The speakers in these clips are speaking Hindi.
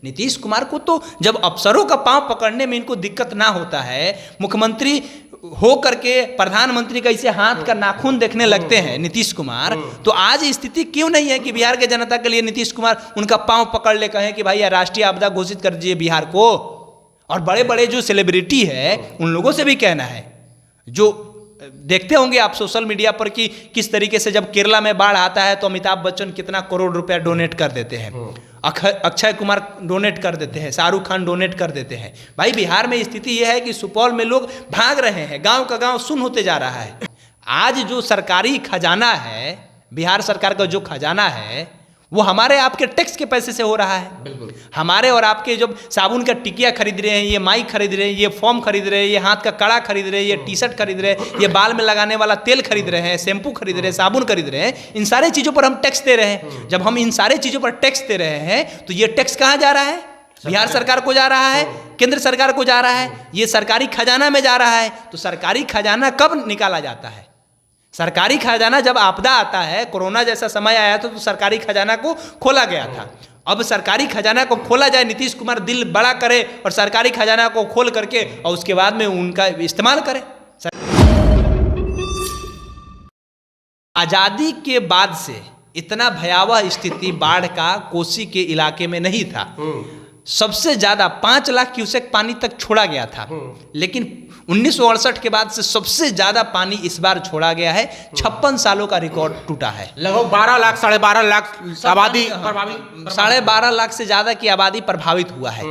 नीतीश कुमार को तो जब अफसरों का पांव पकड़ने में इनको दिक्कत ना होता है, मुख्यमंत्री हो करके प्रधानमंत्री का इसे हाथ का नाखून देखने लगते हैं नीतीश कुमार, तो आज स्थिति क्यों नहीं है कि बिहार के जनता के लिए नीतीश कुमार उनका पांव पकड़ ले कहें कि भाई राष्ट्रीय आपदा घोषित कर दीजिए बिहार को। और बड़े बड़े जो सेलिब्रिटी है उन लोगों से भी कहना है, जो देखते होंगे आप सोशल मीडिया पर कि किस तरीके से जब केरला में बाढ़ आता है तो अमिताभ बच्चन कितना करोड़ रुपया डोनेट कर देते हैं, अक्षय कुमार डोनेट कर देते हैं, शाहरुख खान डोनेट कर देते हैं। भाई बिहार में स्थिति यह है कि सुपौल में लोग भाग रहे हैं, गांव का गांव सुन्न होते जा रहा है। आज जो सरकारी खजाना है, बिहार सरकार का जो खजाना है वो हमारे आपके टैक्स के पैसे से हो रहा है। बिल्कुल। हमारे और आपके जब साबुन का टिकिया खरीद रहे हैं, ये माइक खरीद रहे हैं, ये फॉर्म खरीद रहे हैं, ये हाथ का कड़ा खरीद रहे हैं, ये टी शर्ट खरीद रहे हैं, ये बाल में लगाने वाला तेल खरीद रहे हैं, शैम्पू खरीद रहे हैं, साबुन खरीद रहे हैं, इन सारे चीज़ों पर हम टैक्स दे रहे हैं। जब हम इन सारे चीज़ों पर टैक्स दे रहे हैं तो ये टैक्स कहाँ जा रहा है? बिहार सरकार को जा रहा है, केंद्र सरकार को जा रहा है, ये सरकारी खजाना में जा रहा है। तो सरकारी खजाना कब निकाला जाता है? सरकारी खजाना जब आपदा आता है, कोरोना जैसा समय आया था तो सरकारी खजाना को खोला गया था। अब सरकारी खजाना को खोला जाए, नीतीश कुमार दिल बड़ा करे और सरकारी खजाना को खोल करके और उसके बाद में उनका इस्तेमाल करे। आज़ादी के बाद से इतना भयावह स्थिति बाढ़ का कोसी के इलाके में नहीं था। सबसे ज्यादा 5 लाख क्यूसेक पानी तक छोड़ा गया था, लेकिन 1968 के बाद से सबसे ज्यादा पानी इस बार छोड़ा गया है। 56 सालों का रिकॉर्ड टूटा है। लगभग 12 लाख 12.5 लाख आबादी प्रभावित, 12.5 लाख से ज्यादा की आबादी प्रभावित हुआ है।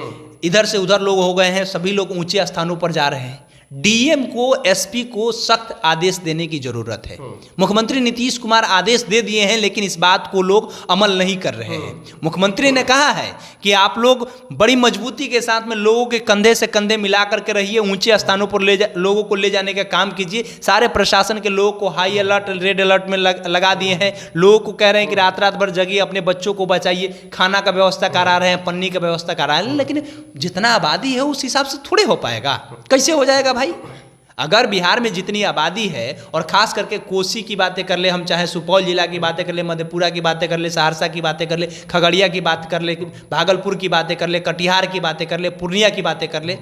इधर से उधर लोग हो गए हैं, सभी लोग ऊंचे स्थानों पर जा रहे हैं। डीएम को, एसपी को सख्त आदेश देने की जरूरत है। मुख्यमंत्री नीतीश कुमार आदेश दे दिए हैं, लेकिन इस बात को लोग अमल नहीं कर रहे हैं। मुख्यमंत्री ने कहा है कि आप लोग बड़ी मजबूती के साथ में लोगों के कंधे से कंधे मिला करके रहिए, ऊंचे स्थानों पर लोगों को ले जाने का काम कीजिए। सारे प्रशासन के लोगों को हाई अलर्ट, रेड अलर्ट में लगा दिए हैं। लोगों को कह रहे हैं कि रात रात भर जगिए, अपने बच्चों को बचाइए, खाना का व्यवस्था करा रहे हैं, पन्नी का व्यवस्था करा रहे हैं। लेकिन जितना आबादी है उस हिसाब से थोड़े हो पाएगा। कैसे हो जाएगा भाई? अगर बिहार में जितनी आबादी है, और खास करके कोसी की बातें कर ले, हम चाहे सुपौल जिला की बातें कर ले, मधेपुरा की बातें कर ले, सहरसा की बातें कर ले, खगड़िया की बात कर ले, भागलपुर की बातें कर ले, कटिहार की बातें कर ले, पूर्णिया की बातें कर ले,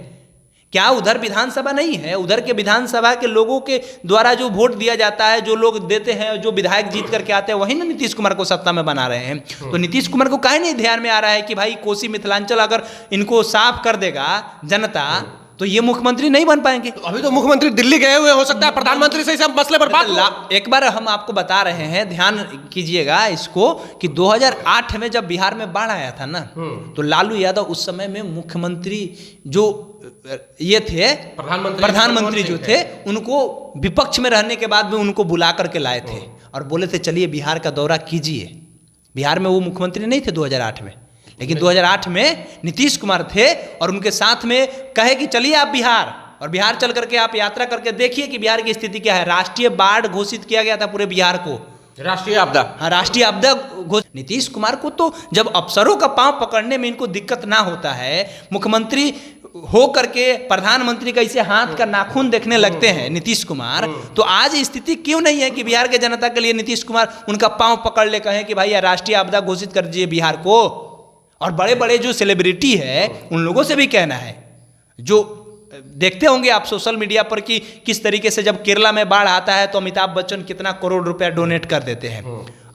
क्या उधर विधानसभा नहीं है? उधर के विधानसभा के लोगों के द्वारा जो वोट दिया जाता है, जो लोग देते हैं, जो विधायक जीत करके आते हैं, वही ना नीतीश कुमार को सत्ता में बना रहे हैं। तो नीतीश कुमार को काहे नहीं ध्यान में आ रहा है कि भाई कोसी मिथिलांचल अगर इनको साफ कर देगा जनता तो ये मुख्यमंत्री नहीं बन पाएंगे। तो अभी तो मुख्यमंत्री दिल्ली गए हुए, हो सकता है प्रधानमंत्री से इस मसले पर बात। एक बार हम आपको बता रहे हैं, ध्यान कीजिएगा इसको, कि 2008 में जब बिहार में बाढ़ आया था ना, तो लालू यादव उस समय में मुख्यमंत्री जो ये थे, प्रधानमंत्री जो थे, उनको विपक्ष में रहने के बाद में उनको बुला करके लाए थे और बोले थे चलिए बिहार का दौरा कीजिए। बिहार में वो मुख्यमंत्री नहीं थे 2008 में, लेकिन 2008 में नीतीश कुमार थे और उनके साथ में कहे कि चलिए आप बिहार, और बिहार चल करके आप यात्रा करके देखिए कि बिहार की स्थिति क्या है। राष्ट्रीय बाढ़ घोषित किया गया था पूरे बिहार को, राष्ट्रीय आपदा। हाँ, राष्ट्रीय आपदा घोषित। नीतीश कुमार को तो जब अफसरों का पांव पकड़ने में इनको दिक्कत ना होता है, मुख्यमंत्री हो करके प्रधानमंत्री का इसे हाथ का नाखून देखने लगते हैं नीतीश कुमार, तो आज स्थिति क्यों नहीं है कि बिहार के जनता के लिए नीतीश कुमार उनका पांव पकड़ ले कहें कि भाई राष्ट्रीय आपदा घोषित कर दीजिए बिहार को। और बड़े बड़े जो सेलिब्रिटी है उन लोगों से भी कहना है, जो देखते होंगे आप सोशल मीडिया पर कि किस तरीके से जब केरला में बाढ़ आता है तो अमिताभ बच्चन कितना करोड़ रुपया डोनेट कर देते हैं,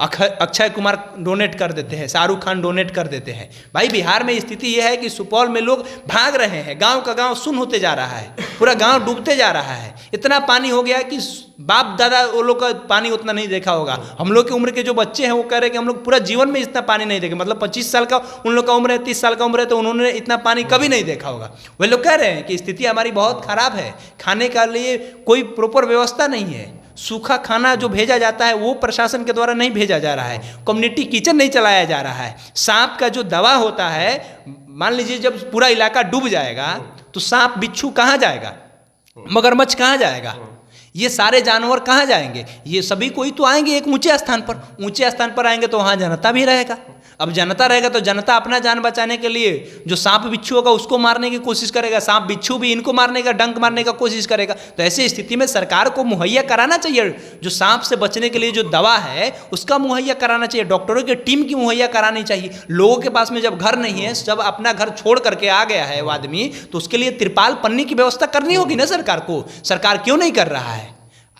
अक्षय कुमार डोनेट कर देते हैं, शाहरुख खान डोनेट कर देते हैं। भाई बिहार में स्थिति यह है कि सुपौल में लोग भाग रहे हैं, गांव का गांव सुन्न होते जा रहा है, पूरा गांव डूबते जा रहा है। इतना पानी हो गया कि बाप दादा वो लोग का पानी उतना नहीं देखा होगा। हम लोग की उम्र के जो बच्चे हैं वो कह रहे हैं कि हम लोग पूरा जीवन में इतना पानी नहीं देखे, मतलब 25 साल का उन लोग का उम्र है, 30 साल का उम्र है, तो उन्होंने इतना पानी कभी नहीं देखा होगा। वे लोग कह रहे हैं कि स्थिति हमारी बहुत खराब है, खाने के लिए कोई प्रॉपर व्यवस्था नहीं है, सूखा खाना जो भेजा जाता है वो प्रशासन के द्वारा नहीं भेजा जा रहा है, कम्युनिटी किचन नहीं चलाया जा रहा है, सांप का जो दवा होता है, मान लीजिए जब पूरा इलाका डूब जाएगा तो सांप बिच्छू कहाँ जाएगा, मगरमच्छ कहाँ जाएगा, ये सारे जानवर कहाँ जाएंगे? ये सभी कोई तो आएंगे एक ऊंचे स्थान पर, ऊंचे स्थान पर आएंगे तो वहाँ जनता भी रहेगा। अब जनता रहेगा तो जनता अपना जान बचाने के लिए जो सांप बिच्छू होगा उसको मारने की कोशिश करेगा, सांप बिच्छू भी इनको मारने का, डंक मारने का कोशिश करेगा। तो ऐसी स्थिति में सरकार को मुहैया कराना चाहिए, जो सांप से बचने के लिए जो दवा है उसका मुहैया कराना चाहिए, डॉक्टरों की टीम की मुहैया करानी चाहिए। लोगों के पास में जब घर नहीं है, जब अपना घर छोड़ करके आ गया है वो आदमी, तो उसके लिए तिरपाल पन्नी की व्यवस्था करनी होगी ना सरकार को। सरकार क्यों नहीं कर रहा है?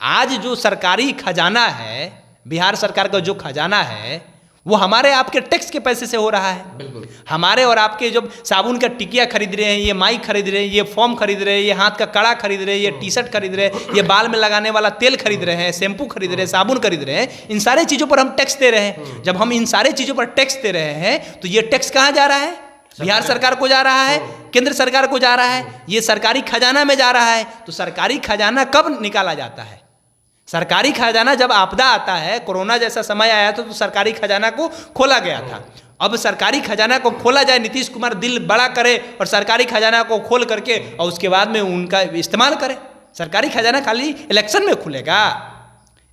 आज जो सरकारी खजाना है, बिहार सरकार का जो खजाना है वो हमारे आपके टैक्स के पैसे से हो रहा है। बिल्कुल। हमारे और आपके जब साबुन का टिकिया खरीद रहे हैं, ये माइक खरीद रहे हैं, ये फॉर्म खरीद रहे हैं, ये हाथ का कड़ा खरीद रहे हैं, ये टी शर्ट खरीद रहे हैं, ये बाल में लगाने वाला तेल खरीद रहे हैं, शैम्पू खरीद रहे हैं, साबुन खरीद रहे हैं, इन सारे चीज़ों पर हम टैक्स दे रहे हैं। जब हम इन सारे चीज़ों पर टैक्स दे रहे हैं तो ये टैक्स कहाँ जा रहा है? बिहार सरकार को जा रहा है, केंद्र सरकार को जा रहा है, ये सरकारी खजाना में जा रहा है। तो सरकारी खजाना कब निकाला जाता है? सरकारी खजाना जब आपदा आता है, कोरोना जैसा समय आया था तो सरकारी खजाना को खोला गया था। अब सरकारी खजाना को खोला जाए, नीतीश कुमार दिल बड़ा करे और सरकारी खजाना को खोल करके और उसके बाद में उनका इस्तेमाल करे। सरकारी खजाना खाली इलेक्शन में खुलेगा?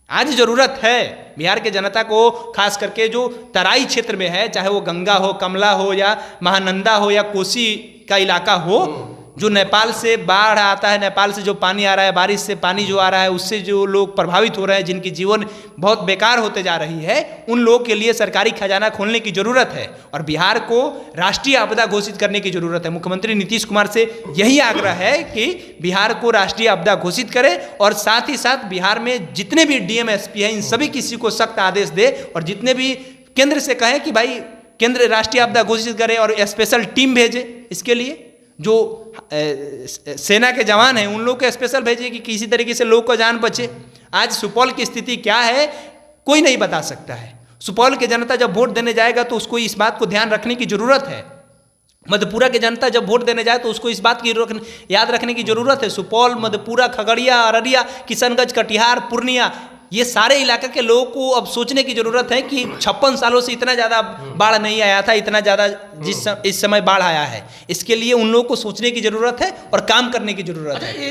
आज ज़रूरत है बिहार के जनता को, खास करके जो तराई क्षेत्र में है, चाहे वो गंगा हो, कमला हो या महानंदा हो या कोसी का इलाका हो, जो नेपाल से बाढ़ आता है, नेपाल से जो पानी आ रहा है, बारिश से पानी जो आ रहा है, उससे जो लोग प्रभावित हो रहे हैं, जिनकी जीवन बहुत बेकार होते जा रही है, उन लोगों के लिए सरकारी खजाना खोलने की ज़रूरत है और बिहार को राष्ट्रीय आपदा घोषित करने की ज़रूरत है। मुख्यमंत्री नीतीश कुमार से यही आग्रह है कि बिहार को राष्ट्रीय आपदा घोषित करे और साथ ही साथ बिहार में जितने भी डीएम एसपी हैं, इन सभी किसी को सख्त आदेश दे और जितने भी केंद्र से कहें कि भाई केंद्र राष्ट्रीय आपदा घोषित करे और स्पेशल टीम भेजे। इसके लिए जो सेना के जवान हैं उन लोग को स्पेशल भेजिए कि किसी तरीके से लोग का जान बचे। आज सुपौल की स्थिति क्या है कोई नहीं बता सकता है। सुपौल की जनता जब वोट देने जाएगा तो उसको इस बात को ध्यान रखने की ज़रूरत है। मधेपुरा की जनता जब वोट देने जाए तो उसको इस बात की याद रखने की ज़रूरत है। सुपौल, मधेपुरा, खगड़िया, अररिया, किशनगंज, कटिहार, पूर्णिया, ये सारे इलाके के लोगों को अब सोचने की ज़रूरत है कि 56 सालों से इतना ज़्यादा बाढ़ नहीं आया था, इतना ज़्यादा इस समय बाढ़ आया है। इसके लिए उन लोगों को सोचने की ज़रूरत है और काम करने की ज़रूरत है।